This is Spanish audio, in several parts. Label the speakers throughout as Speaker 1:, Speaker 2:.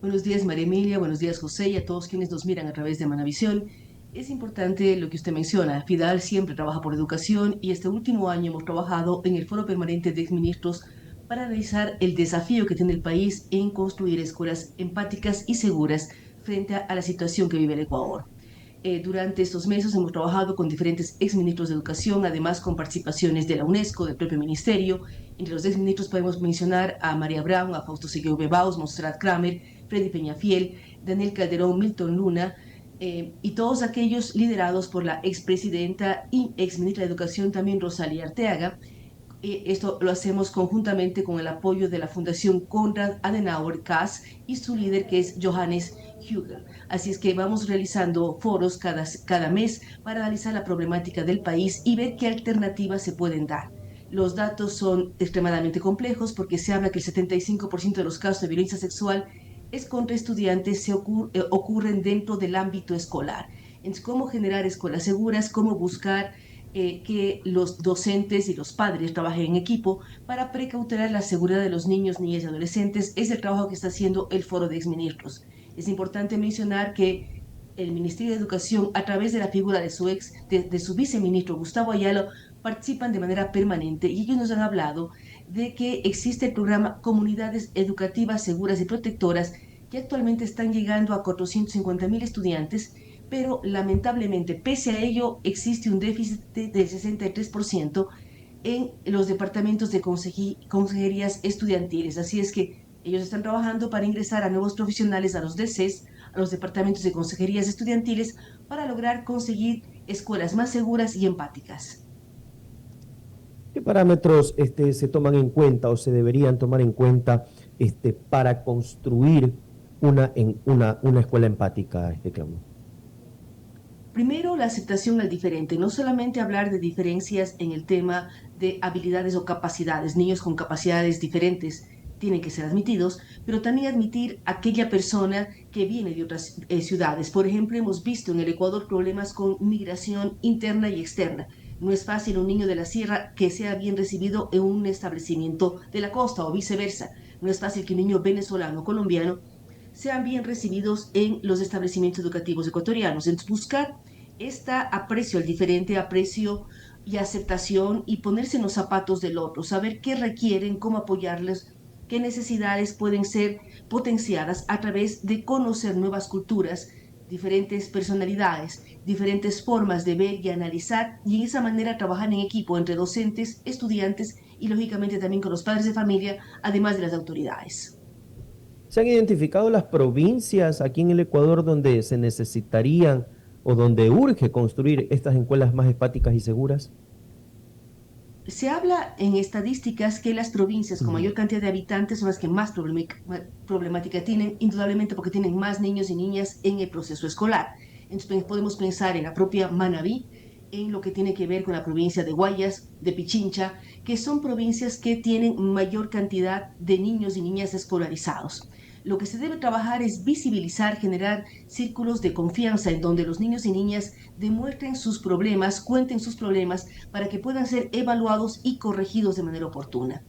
Speaker 1: Buenos días, María Emilia, buenos días, José, y a todos quienes nos miran a través de Manavisión. Es importante lo que usted menciona. FIDAL siempre trabaja por educación y este último año hemos trabajado en el Foro Permanente de Exministros para analizar el desafío que tiene el país en construir escuelas empáticas y seguras frente a la situación que vive el Ecuador. Durante estos meses hemos trabajado con diferentes exministros de educación, además con participaciones de la UNESCO, del propio ministerio. Entre los exministros podemos mencionar a María Brown, a Fausto Seguí Bebaus, Monserrat Kramer, Freddy Peñafiel, Daniel Calderón, Milton Luna, y todos aquellos liderados por la expresidenta y exministra de Educación también Rosalía Arteaga. Esto lo hacemos conjuntamente con el apoyo de la Fundación Konrad Adenauer CAS y su líder que es Johannes Hugel. Así es que vamos realizando foros cada mes para analizar la problemática del país y ver qué alternativas se pueden dar. Los datos son extremadamente complejos porque se habla que el 75% de los casos de violencia sexual es contra estudiantes ocurren dentro del ámbito escolar. Entonces, cómo generar escuelas seguras, cómo buscar que los docentes y los padres trabajen en equipo para precautelar la seguridad de los niños, niñas y adolescentes. Es el trabajo que está haciendo el Foro de Exministros. Es importante mencionar que el Ministerio de Educación, a través de la figura de de su viceministro Gustavo Ayala, participan de manera permanente y ellos nos han hablado de que existe el programa Comunidades Educativas Seguras y Protectoras que actualmente están llegando a 450.000 estudiantes, pero lamentablemente, pese a ello, existe un déficit del 63% en los departamentos de consejerías estudiantiles. Así es que ellos están trabajando para ingresar a nuevos profesionales a los DCs, a los departamentos de consejerías estudiantiles, para lograr conseguir escuelas más seguras y empáticas.
Speaker 2: ¿Qué parámetros se toman en cuenta o se deberían tomar en cuenta para construir una escuela empática, Claudio?
Speaker 1: Primero, la aceptación al diferente, no solamente hablar de diferencias en el tema de habilidades o capacidades. Niños con capacidades diferentes tienen que ser admitidos, pero también admitir aquella persona que viene de otras ciudades. Por ejemplo, hemos visto en el Ecuador problemas con migración interna y externa. No es fácil un niño de la sierra que sea bien recibido en un establecimiento de la costa o viceversa. No es fácil que un niño venezolano o colombiano sean bien recibidos en los establecimientos educativos ecuatorianos. Entonces, buscar esta aprecio al diferente, aprecio y aceptación y ponerse en los zapatos del otro, saber qué requieren, cómo apoyarles, qué necesidades pueden ser potenciadas a través de conocer nuevas culturas, diferentes personalidades, diferentes formas de ver y analizar y en esa manera trabajar en equipo entre docentes, estudiantes y lógicamente también con los padres de familia, además de las autoridades.
Speaker 2: ¿Se han identificado las provincias aquí en el Ecuador donde se necesitarían o donde urge construir estas escuelas más empáticas y seguras?
Speaker 1: Se habla en estadísticas que las provincias con
Speaker 2: Ujú.
Speaker 1: mayor cantidad de habitantes son las que más problemática tienen, indudablemente porque tienen más niños y niñas en el proceso escolar. Entonces podemos pensar en la propia Manabí, en lo que tiene que ver con la provincia de Guayas, de Pichincha, que son provincias que tienen mayor cantidad de niños y niñas escolarizados. Lo que se debe trabajar es visibilizar, generar círculos de confianza en donde los niños y niñas demuestren sus problemas, cuenten sus problemas para que puedan ser evaluados y corregidos de manera oportuna.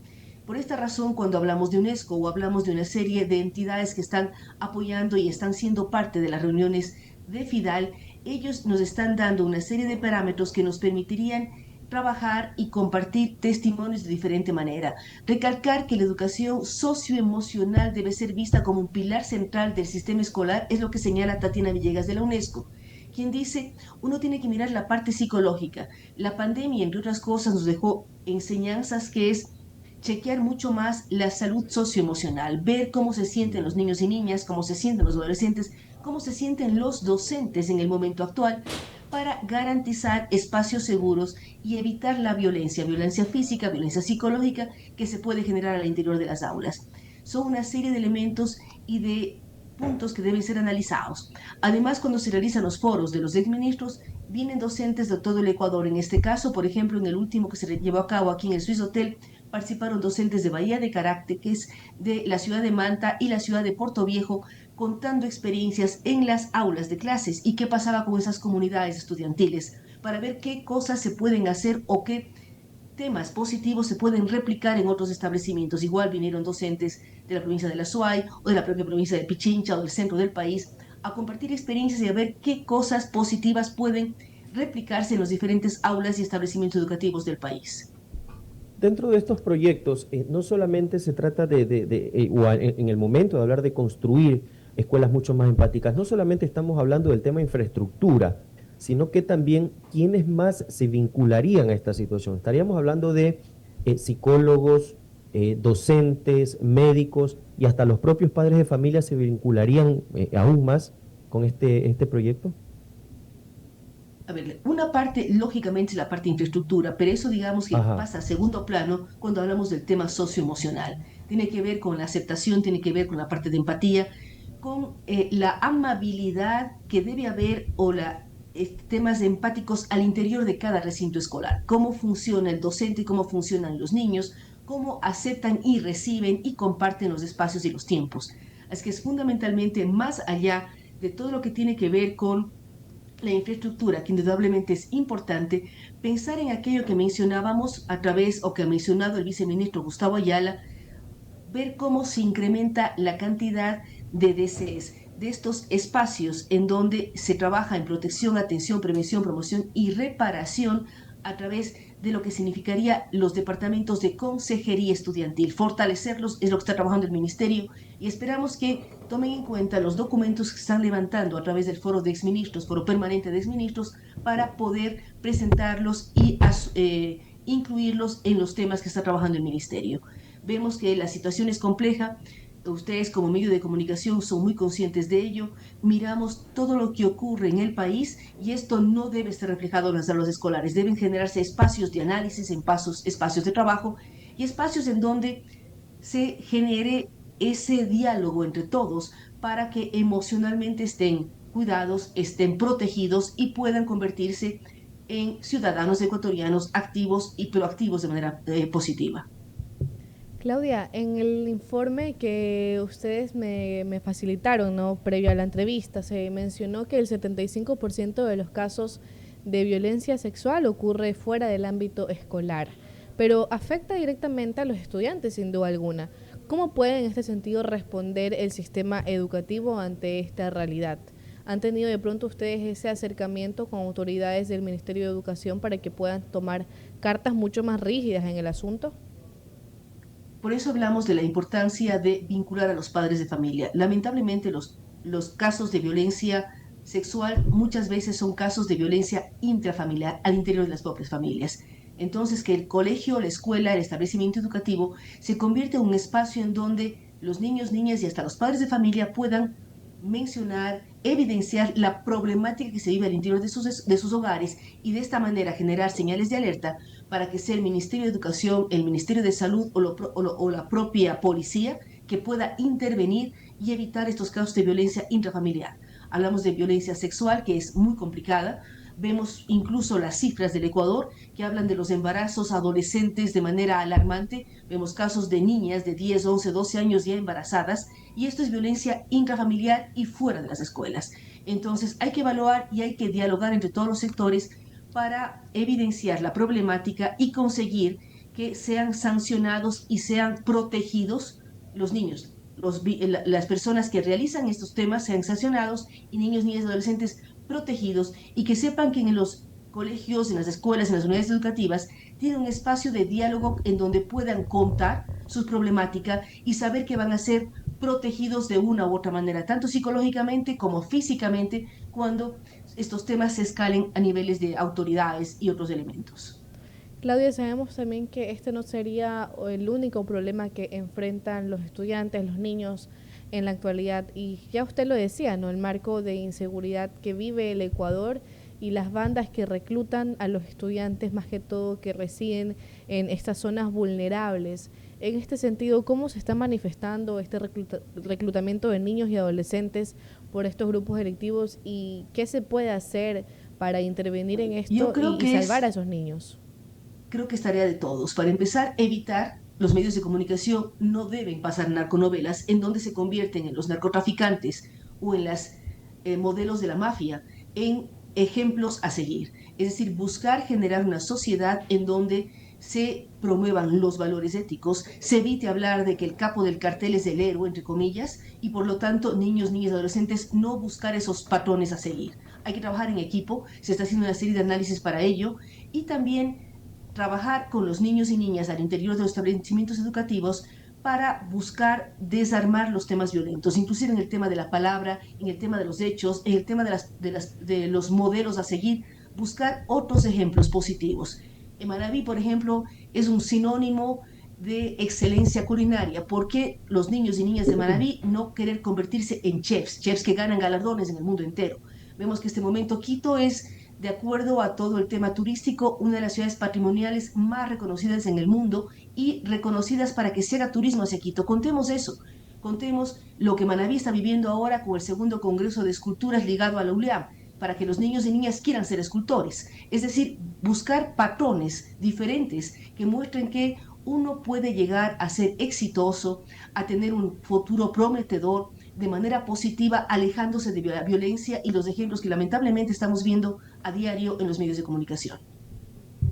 Speaker 1: Por esta razón, cuando hablamos de UNESCO o hablamos de una serie de entidades que están apoyando y están siendo parte de las reuniones de FIDAL, ellos nos están dando una serie de parámetros que nos permitirían trabajar y compartir testimonios de diferente manera. Recalcar que la educación socioemocional debe ser vista como un pilar central del sistema escolar es lo que señala Tatiana Villegas de la UNESCO, quien dice, uno tiene que mirar la parte psicológica. La pandemia, entre otras cosas, nos dejó enseñanzas que es chequear mucho más la salud socioemocional, ver cómo se sienten los niños y niñas, cómo se sienten los adolescentes, cómo se sienten los docentes en el momento actual para garantizar espacios seguros y evitar la violencia, violencia física, violencia psicológica que se puede generar al interior de las aulas. Son una serie de elementos y de puntos que deben ser analizados. Además, cuando se realizan los foros de los exministros, vienen docentes de todo el Ecuador. En este caso, por ejemplo, en el último que se llevó a cabo aquí en el Swiss Hotel, participaron docentes de Bahía de Caracteres, de la ciudad de Manta y la ciudad de Puerto Viejo, contando experiencias en las aulas de clases y qué pasaba con esas comunidades estudiantiles, para ver qué cosas se pueden hacer o qué temas positivos se pueden replicar en otros establecimientos. Igual vinieron docentes de la provincia de La Suay o de la propia provincia de Pichincha o del centro del país a compartir experiencias y a ver qué cosas positivas pueden replicarse en los diferentes aulas y establecimientos educativos del país.
Speaker 2: Dentro de estos proyectos, no solamente se trata en el momento de hablar de construir escuelas mucho más empáticas, no solamente estamos hablando del tema infraestructura, sino que también quiénes más se vincularían a esta situación. Estaríamos hablando de psicólogos, docentes, médicos y hasta los propios padres de familia se vincularían aún más con este proyecto.
Speaker 1: A ver, una parte, lógicamente, es la parte de infraestructura, pero eso digamos que
Speaker 2: Ajá.
Speaker 1: pasa a segundo plano cuando hablamos del tema socioemocional. Tiene que ver con la aceptación, tiene que ver con la parte de empatía, con la amabilidad que debe haber o temas empáticos al interior de cada recinto escolar. Cómo funciona el docente, cómo funcionan los niños, cómo aceptan y reciben y comparten los espacios y los tiempos. Así que es fundamentalmente más allá de todo lo que tiene que ver con la infraestructura, que indudablemente es importante, pensar en aquello que mencionábamos a través o que ha mencionado el viceministro Gustavo Ayala, ver cómo se incrementa la cantidad de DCs, de estos espacios en donde se trabaja en protección, atención, prevención, promoción y reparación a través de lo que significaría los departamentos de consejería estudiantil. Fortalecerlos es lo que está trabajando el ministerio y esperamos que tomen en cuenta los documentos que están levantando a través del foro de exministros, foro permanente de exministros, para poder presentarlos y incluirlos en los temas que está trabajando el ministerio. Vemos que la situación es compleja, ustedes como medio de comunicación son muy conscientes de ello, miramos todo lo que ocurre en el país y esto no debe estar reflejado en las aulas escolares, deben generarse espacios de análisis, espacios de trabajo y espacios en donde se genere ese diálogo entre todos para que emocionalmente estén cuidados, estén protegidos y puedan convertirse en ciudadanos ecuatorianos activos y proactivos de manera positiva.
Speaker 3: Claudia, en el informe que ustedes me facilitaron, ¿no? Previo a la entrevista, se mencionó que el 75% de los casos de violencia sexual ocurre fuera del ámbito escolar, pero afecta directamente a los estudiantes sin duda alguna. ¿Cómo puede en este sentido responder el sistema educativo ante esta realidad? ¿Han tenido de pronto ustedes ese acercamiento con autoridades del Ministerio de Educación para que puedan tomar cartas mucho más rígidas en el asunto?
Speaker 1: Por eso hablamos de la importancia de vincular a los padres de familia. Lamentablemente los casos de violencia sexual muchas veces son casos de violencia intrafamiliar al interior de las propias familias. Entonces, que el colegio, la escuela, el establecimiento educativo se convierte en un espacio en donde los niños, niñas y hasta los padres de familia puedan mencionar, evidenciar la problemática que se vive al interior de sus hogares y de esta manera generar señales de alerta para que sea el Ministerio de Educación, el Ministerio de Salud o la propia policía que pueda intervenir y evitar estos casos de violencia intrafamiliar. Hablamos de violencia sexual, que es muy complicada. Vemos incluso las cifras del Ecuador que hablan de los embarazos adolescentes de manera alarmante. Vemos casos de niñas de 10, 11, 12 años ya embarazadas y esto es violencia intrafamiliar y fuera de las escuelas. Entonces hay que evaluar y hay que dialogar entre todos los sectores para evidenciar la problemática y conseguir que sean sancionados y sean protegidos los niños. Las personas que realizan estos temas sean sancionados y niños, niñas y adolescentes protegidos y que sepan que en los colegios, en las escuelas, en las unidades educativas, tienen un espacio de diálogo en donde puedan contar sus problemáticas y saber que van a ser protegidos de una u otra manera, tanto psicológicamente como físicamente, cuando estos temas se escalen a niveles de autoridades y otros elementos.
Speaker 3: Claudia, sabemos también que este no sería el único problema que enfrentan los estudiantes, los niños en la actualidad. Y ya usted lo decía, ¿no? El marco de inseguridad que vive el Ecuador y las bandas que reclutan a los estudiantes, más que todo que residen en estas zonas vulnerables. En este sentido, ¿cómo se está manifestando este reclutamiento de niños y adolescentes por estos grupos delictivos y qué se puede hacer para intervenir en esto y salvar a esos niños?
Speaker 1: Creo que es tarea de todos. Para empezar, evitar los medios de comunicación no deben pasar narconovelas en donde se convierten en los narcotraficantes o en las modelos de la mafia en ejemplos a seguir. Es decir, buscar generar una sociedad en donde se promuevan los valores éticos, se evite hablar de que el capo del cartel es el héroe, entre comillas, y por lo tanto niños, niñas, adolescentes no buscar esos patrones a seguir. Hay que trabajar en equipo, se está haciendo una serie de análisis para ello y también trabajar con los niños y niñas al interior de los establecimientos educativos para buscar desarmar los temas violentos, inclusive en el tema de la palabra, en el tema de los hechos, en el tema de los modelos a seguir, buscar otros ejemplos positivos. En Manabí, por ejemplo, es un sinónimo de excelencia culinaria. ¿Por qué los niños y niñas de Manabí no querer convertirse en chefs, chefs que ganan galardones en el mundo entero? Vemos que este momento Quito es, de acuerdo a todo el tema turístico, una de las ciudades patrimoniales más reconocidas en el mundo y reconocidas para que se haga turismo hacia Quito. Contemos eso. Contemos lo que Manabí está viviendo ahora con el segundo Congreso de Esculturas ligado a la ULEAM, para que los niños y niñas quieran ser escultores. Es decir, buscar patrones diferentes que muestren que uno puede llegar a ser exitoso, a tener un futuro prometedor de manera positiva, alejándose de la violencia y los ejemplos que lamentablemente estamos viendo a diario en los medios de comunicación.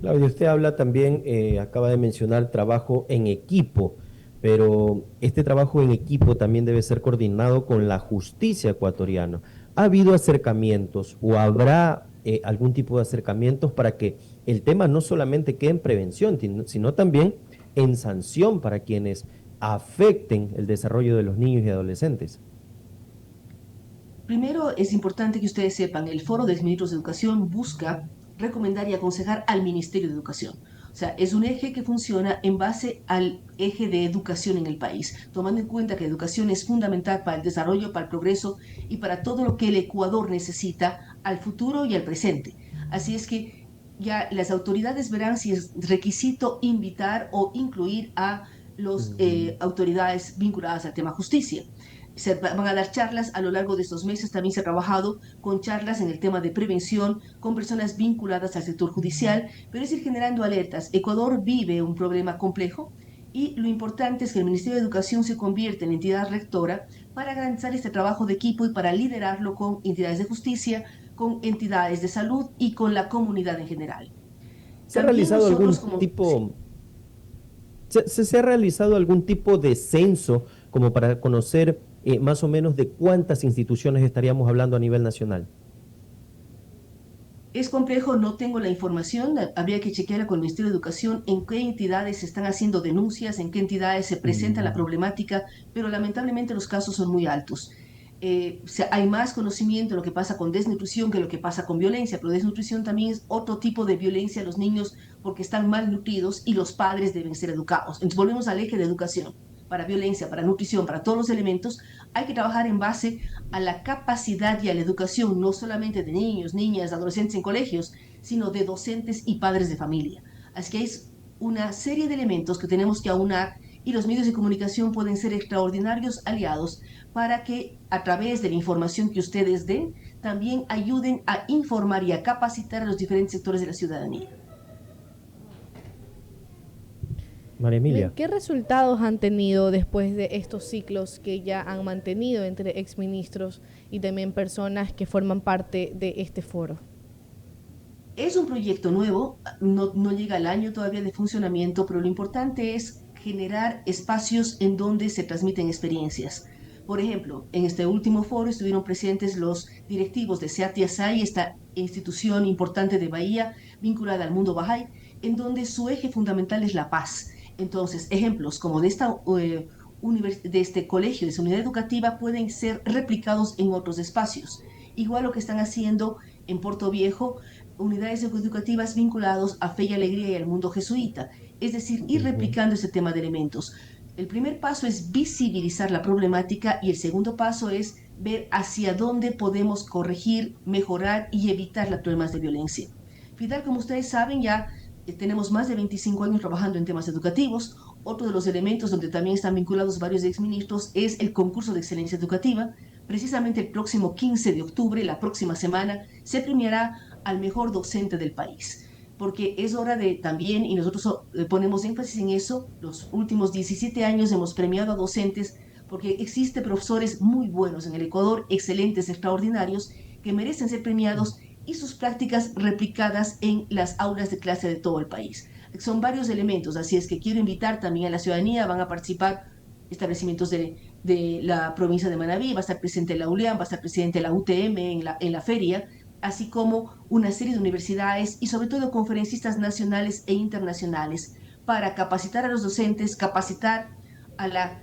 Speaker 2: Claudia, usted habla también, acaba de mencionar trabajo en equipo, pero este trabajo en equipo también debe ser coordinado con la justicia ecuatoriana. ¿Ha habido acercamientos o habrá algún tipo de acercamientos para que el tema no solamente quede en prevención, sino también en sanción para quienes afecten el desarrollo de los niños y adolescentes?
Speaker 1: Primero, es importante que ustedes sepan, el Foro de Exministros de Educación busca recomendar y aconsejar al Ministerio de Educación. O sea, es un eje que funciona en base al eje de educación en el país, tomando en cuenta que educación es fundamental para el desarrollo, para el progreso y para todo lo que el Ecuador necesita al futuro y al presente. Así es que ya las autoridades verán si es requisito invitar o incluir a las autoridades vinculadas al tema justicia. Se van a dar charlas a lo largo de estos meses. También se ha trabajado con charlas en el tema de prevención con personas vinculadas al sector judicial, pero es ir generando alertas. Ecuador vive un problema complejo y lo importante es que el Ministerio de Educación se convierta en entidad rectora para garantizar este trabajo de equipo y para liderarlo con entidades de justicia, con entidades de salud y con la comunidad en general.
Speaker 2: ¿Se ha
Speaker 1: También
Speaker 2: realizado
Speaker 1: nosotros
Speaker 2: algún
Speaker 1: como... Sí.
Speaker 2: tipo, se ha realizado algún tipo de censo como para conocer más o menos de cuántas instituciones estaríamos hablando a nivel nacional?
Speaker 1: Es complejo, no tengo la información, habría que chequearla con el Ministerio de Educación en qué entidades se están haciendo denuncias, en qué entidades se presenta la
Speaker 2: Mm.
Speaker 1: problemática, pero lamentablemente los casos son muy altos. Hay más conocimiento de lo que pasa con desnutrición que lo que pasa con violencia, pero desnutrición también es otro tipo de violencia a los niños porque están malnutridos y los padres deben ser educados. Entonces volvemos al eje de educación. Para violencia, para nutrición, para todos los elementos, hay que trabajar en base a la capacidad y a la educación, no solamente de niños, niñas, adolescentes en colegios, sino de docentes y padres de familia. Así que es una serie de elementos que tenemos que aunar y los medios de comunicación pueden ser extraordinarios aliados para que a través de la información que ustedes den, también ayuden a informar y a capacitar a los diferentes sectores de la ciudadanía.
Speaker 2: María
Speaker 3: Bien,
Speaker 2: Emilia.
Speaker 3: ¿qué resultados han tenido después de estos ciclos que ya han mantenido entre exministros y también personas que forman parte de este foro?
Speaker 1: Es un proyecto nuevo, no llega al año todavía de funcionamiento, pero lo importante es generar espacios en donde se transmiten experiencias. Por ejemplo, en este último foro estuvieron presentes los directivos de SEAT y esta institución importante de Bahía vinculada al mundo Bahá'í, en donde su eje fundamental es la paz. Entonces, ejemplos como de este colegio, de esta unidad educativa, pueden ser replicados en otros espacios. Igual lo que están haciendo en Puerto Viejo, unidades educativas vinculados a Fe y Alegría y al mundo jesuita, es decir, ir
Speaker 2: Ujú.
Speaker 1: replicando ese tema de elementos. El primer paso es visibilizar la problemática y el segundo paso es ver hacia dónde podemos corregir, mejorar y evitar los problemas de violencia. Fidel, como ustedes saben, ya tenemos más de 25 años trabajando en temas educativos. Otro de los elementos donde también están vinculados varios exministros es el concurso de excelencia educativa. Precisamente el próximo 15 de octubre, la próxima semana, se premiará al mejor docente del país, porque es hora de también, y nosotros ponemos énfasis en eso, los últimos 17 años hemos premiado a docentes porque existen profesores muy buenos en el Ecuador, excelentes, extraordinarios, que merecen ser premiados y sus prácticas replicadas en las aulas de clase de todo el país. Son varios elementos, así es que quiero invitar también a la ciudadanía, van a participar establecimientos de la provincia de Manabí, va a estar presente la ULEAM, va a estar presente la UTM en la feria, así como una serie de universidades y sobre todo conferencistas nacionales e internacionales para capacitar a los docentes, capacitar a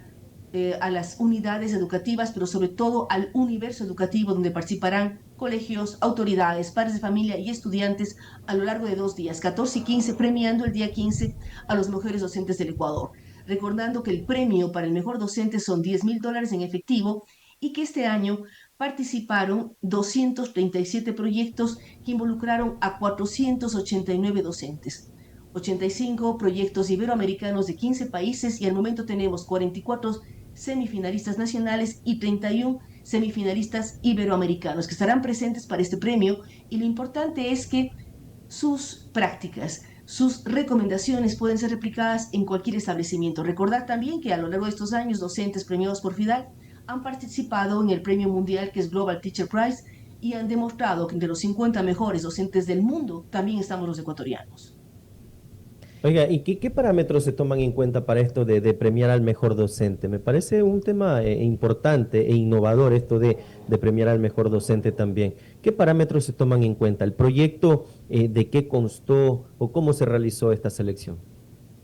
Speaker 1: a las unidades educativas, pero sobre todo al universo educativo donde participarán colegios, autoridades, padres de familia y estudiantes a lo largo de 2 días, 14 y 15, premiando el día 15 a los mejores docentes del Ecuador. Recordando que el premio para el mejor docente son $10,000 en efectivo y que este año participaron 237 proyectos que involucraron a 489 docentes. 85 proyectos iberoamericanos de 15 países y al momento tenemos 44 semifinalistas nacionales y 31 semifinalistas iberoamericanos que estarán presentes para este premio y lo importante es que sus prácticas, sus recomendaciones pueden ser replicadas en cualquier establecimiento. Recordar también que a lo largo de estos años docentes premiados por FIDAL han participado en el premio mundial que es Global Teacher Prize y han demostrado que entre los 50 mejores docentes del mundo también estamos los ecuatorianos.
Speaker 2: Oiga, ¿y qué parámetros se toman en cuenta para esto de premiar al mejor docente? Me parece un tema importante e innovador esto de premiar al mejor docente también. ¿Qué parámetros se toman en cuenta? ¿El proyecto de qué constó o cómo se realizó esta selección?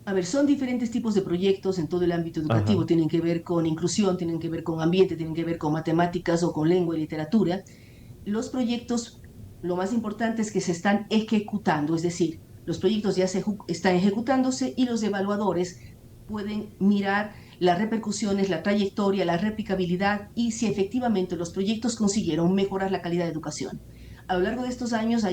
Speaker 1: A ver, son diferentes tipos de proyectos en todo el ámbito educativo.
Speaker 2: Ajá.
Speaker 1: Tienen que ver con inclusión, tienen que ver con ambiente, tienen que ver con matemáticas o con lengua y literatura. Los proyectos, lo más importante es que se están ejecutando, es decir, los proyectos ya están ejecutándose y los evaluadores pueden mirar las repercusiones, la trayectoria, la replicabilidad y si efectivamente los proyectos consiguieron mejorar la calidad de educación. A lo largo de estos años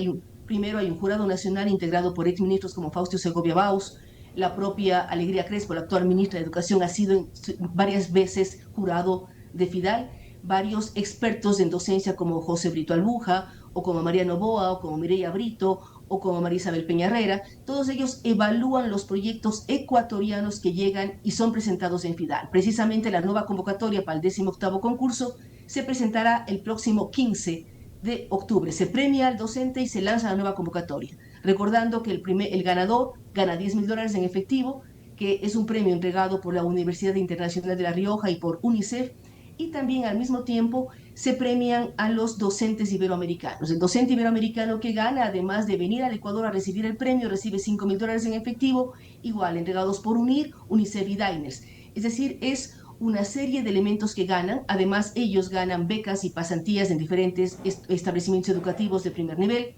Speaker 1: primero hay un jurado nacional integrado por exministros como Fausto Segovia Baus, la propia Alegría Crespo, la actual ministra de Educación, ha sido varias veces jurado de FIDAL, varios expertos en docencia como José Brito Albuja, o como María Novoa, o como Mireya Brito, o como María Isabel Peñarrera, todos ellos evalúan los proyectos ecuatorianos que llegan y son presentados en FIDAL. Precisamente la nueva convocatoria para el 18º concurso se presentará el próximo 15 de octubre. Se premia al docente y se lanza la nueva convocatoria. Recordando que el ganador gana $10,000 en efectivo, que es un premio entregado por la Universidad Internacional de La Rioja y por UNICEF, y también al mismo tiempo se premian a los docentes iberoamericanos. El docente iberoamericano que gana, además de venir al Ecuador a recibir el premio, recibe $5,000 en efectivo, igual entregados por UNIR, UNICEF y Diners. Es decir, es una serie de elementos que ganan. Además, ellos ganan becas y pasantías en diferentes establecimientos educativos de primer nivel.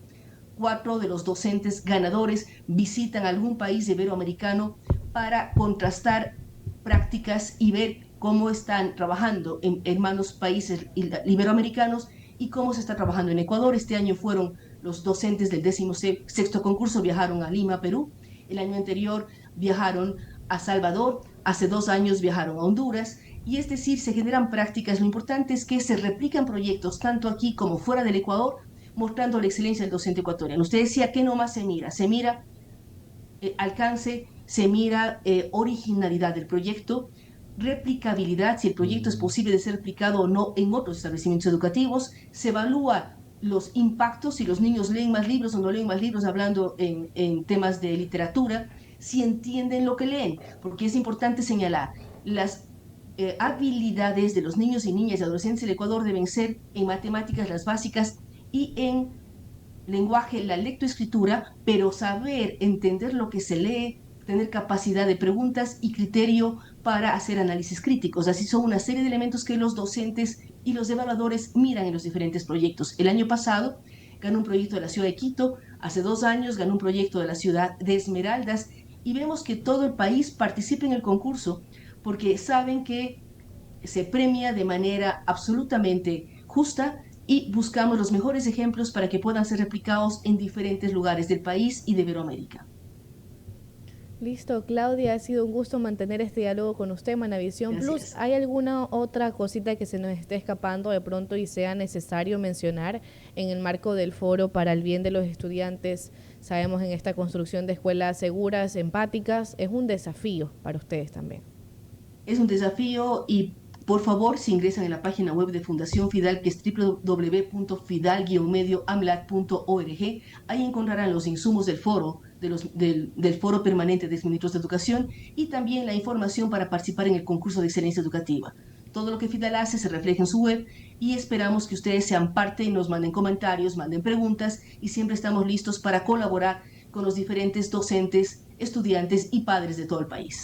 Speaker 1: 4 de los docentes ganadores visitan algún país iberoamericano para contrastar prácticas y ver cómo están trabajando en hermanos países iberoamericanos y cómo se está trabajando en Ecuador. Este año fueron los docentes del 16º concurso, viajaron a Lima, Perú. El año anterior viajaron a Salvador, hace 2 años viajaron a Honduras, y es decir, se generan prácticas. Lo importante es que se replican proyectos tanto aquí como fuera del Ecuador, mostrando la excelencia del docente ecuatoriano. Usted decía que nomás se mira alcance, se mira originalidad del proyecto, replicabilidad, si el proyecto es posible de ser replicado o no en otros establecimientos educativos, se evalúa los impactos, si los niños leen más libros o no leen más libros, hablando en temas de literatura, si entienden lo que leen, porque es importante señalar, las habilidades de los niños y niñas y adolescentes del Ecuador deben ser en matemáticas las básicas y en lenguaje, la lectoescritura, pero saber entender lo que se lee, tener capacidad de preguntas y criterio para hacer análisis críticos. Así son una serie de elementos que los docentes y los evaluadores miran en los diferentes proyectos. El año pasado ganó un proyecto de la ciudad de Quito, hace 2 años ganó un proyecto de la ciudad de Esmeraldas, y vemos que todo el país participa en el concurso porque saben que se premia de manera absolutamente justa y buscamos los mejores ejemplos para que puedan ser replicados en diferentes lugares del país y de Iberoamérica.
Speaker 3: Listo, Claudia, ha sido un gusto mantener este diálogo con usted, Manavisión Plus. ¿Hay alguna otra cosita que se nos esté escapando de pronto y sea necesario mencionar en el marco del foro para el bien de los estudiantes? Sabemos en esta construcción de escuelas seguras, empáticas, es un desafío para ustedes también.
Speaker 1: Es un desafío y por favor, si ingresan en la página web de Fundación FIDAL, que es www.fidal-medioamlat.org, ahí encontrarán los insumos del foro, del Foro Permanente de Exministros de Educación y también la información para participar en el concurso de excelencia educativa. Todo lo que FIDAL hace se refleja en su web y esperamos que ustedes sean parte y nos manden comentarios, manden preguntas y siempre estamos listos para colaborar con los diferentes docentes, estudiantes y padres de todo el país.